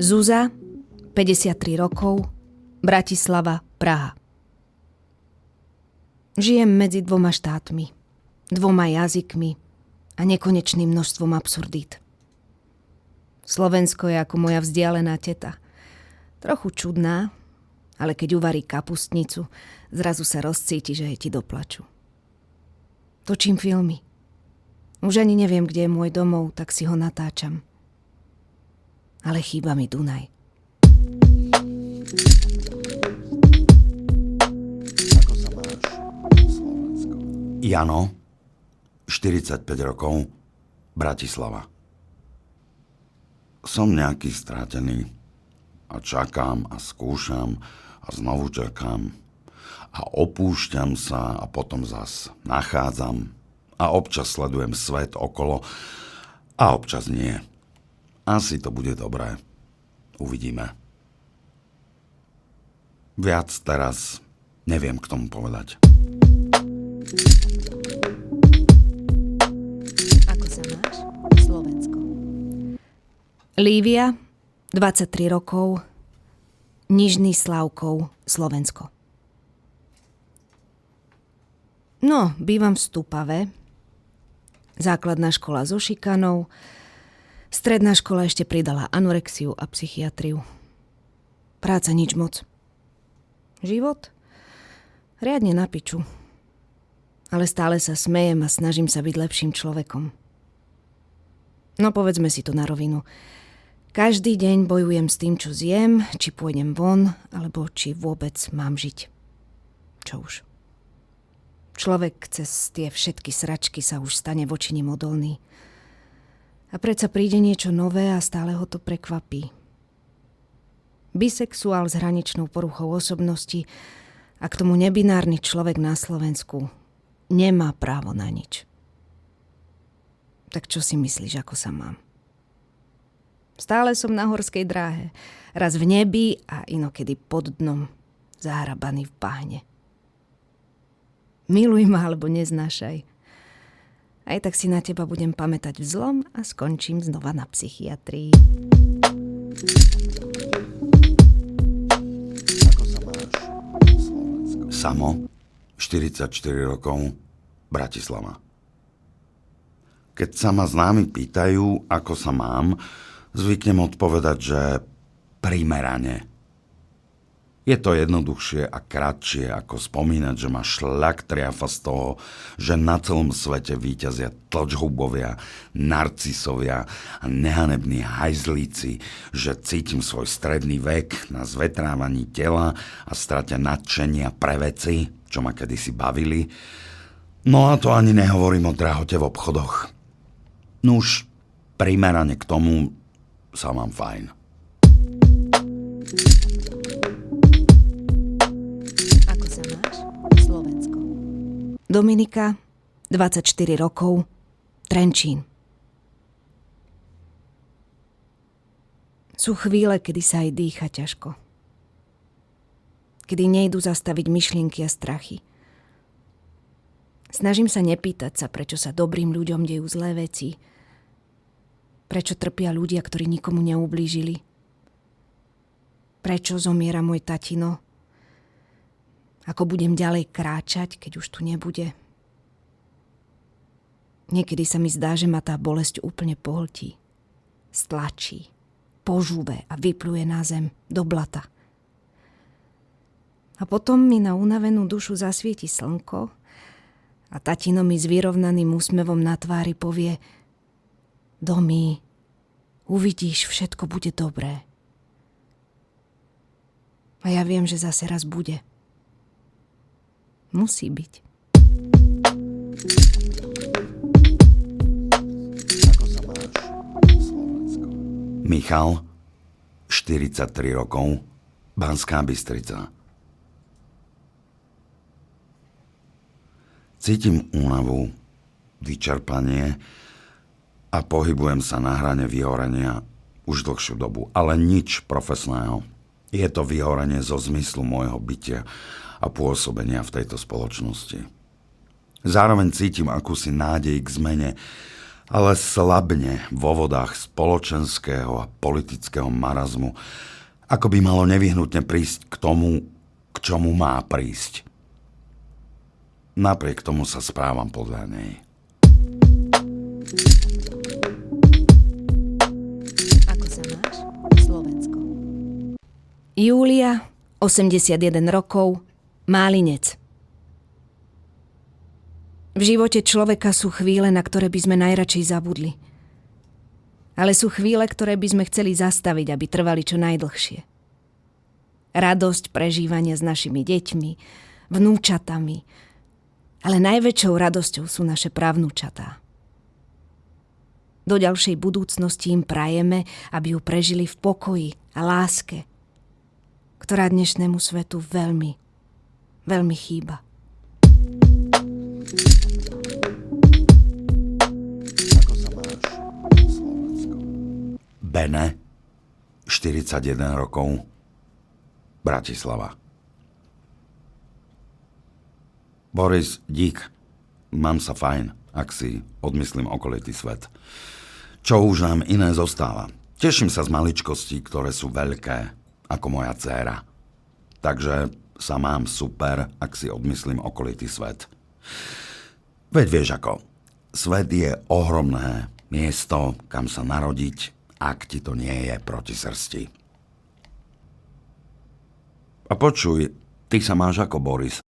Zuzá, 53 rokov, Bratislava, Praha. Žijem medzi dvoma štátmi, dvoma jazykmi a nekonečným množstvom absurdít. Slovensko je ako moja vzdialená teta. Trochu čudná, ale keď uvarí kapustnicu, zrazu sa rozcíti, že je ti do plaču. Točím filmy. Už ani neviem, kde je môj domov, tak si ho natáčam. Ale chýba mi Dunaj. Ako sa máš, Slovensko? Jano, 45 rokov, Bratislava. Som nejaký stratený a čakám a skúšam a znovu čakám a opúšťam sa a potom zas nachádzam a občas sledujem svet okolo a občas nie. Asi to bude dobré. Uvidíme. Viac teraz neviem k tomu povedať. Ako sa máš, Slovensko? Lívia, 23 rokov, Nižný Slavkov, Slovensko. No, bývam v Stupave. Základná škola so šikanou. Stredná škola ešte pridala anorexiu a psychiatriu. Práca nič moc. Život? Riadne na piču. Ale stále sa smejem a snažím sa byť lepším človekom. No povedzme si to na rovinu. Každý deň bojujem s tým, čo zjem, či pôjdem von, alebo či vôbec mám žiť. Čo už. Človek cez tie všetky sračky sa už stane voči nim odolný. A predsa príde niečo nové a stále ho to prekvapí. Bisexuál s hraničnou poruchou osobnosti a k tomu nebinárny človek na Slovensku nemá právo na nič. Tak čo si myslíš, ako sa mám? Stále som na horskej dráhe. Raz v nebi a inokedy pod dnom, zahrabaný v bahne. Miluj ma alebo neznášaj. Aj tak si na teba budem pamätať vzlom a skončím znova na psychiatrii. Ako sa máš, Slovensko? Samo, 44 rokov, Bratislava. Keď sa ma známi pýtajú, ako sa mám, zvyknem odpovedať, že primerane. Je to jednoduchšie a kratšie, ako spomínať, že ma šľak triafa z toho, že na celom svete víťazia tlčhubovia, narcisovia a nehanební hajzlíci, že cítim svoj stredný vek na zvetrávaní tela a strate nadšenia pre veci, čo ma kedysi bavili. No a to ani nehovorím o drahote v obchodoch. Nuž, primerane k tomu sa mám fajn. Dominika, 24 rokov, Trenčín. Sú chvíle, kedy sa aj dýcha ťažko. Kedy nejdu zastaviť myšlienky a strachy. Snažím sa nepýtať sa, prečo sa dobrým ľuďom dejú zlé veci. Prečo trpia ľudia, ktorí nikomu neublížili. Prečo zomiera môj tatino. Ako budem ďalej kráčať, keď už tu nebude. Niekedy sa mi zdá, že ma tá bolesť úplne pohltí. Stlačí, požúve a vypluje na zem, do blata. A potom mi na unavenú dušu zasvieti slnko a tatino mi s vyrovnaným úsmevom na tvári povie: Domi, uvidíš, všetko bude dobré. A ja viem, že zase raz bude. Musí byť. Ako sa máš, Slovensko? Michal, 43 rokov, Banská Bystrica. Cítim únavu, vyčerpanie a pohybujem sa na hrane vyhorenia už dlhšiu dobu, ale nič profesného. Je to vyhorenie zo zmyslu môjho bytia a pôsobenia v tejto spoločnosti. Zároveň cítim akúsi nádej k zmene ale slabne vo vodách spoločenského a politického marazmu, ako by malo nevyhnutne prísť k tomu, k čomu má prísť. Napriek tomu sa správam podľa nej. Ako sa máš? Slovensko. Júlia, 81 rokov, Málinec. V živote človeka sú chvíle, na ktoré by sme najradšej zabudli. Ale sú chvíle, ktoré by sme chceli zastaviť, aby trvali čo najdlhšie. Radosť prežívania s našimi deťmi, vnúčatami, ale najväčšou radosťou sú naše pravnúčatá. Do ďalšej budúcnosti im prajeme, aby ju prežili v pokoji a láske, ktorá dnešnému svetu veľmi, veľmi chýba. Ako sa máš, Slovensko? Bene, 41 rokov, Bratislava. Boris, dík. Mám sa fajn, ak si odmyslím okolitý svet. Čo už nám iné zostáva. Teším sa z maličkostí, ktoré sú veľké, ako moja dcéra. Takže sa mám super, ak si odmyslím okolitý svet. Veď vieš ako, svet je ohromné miesto, kam sa narodiť, ak ti to nie je proti srsti. A počuj, ty sa máš ako Boris.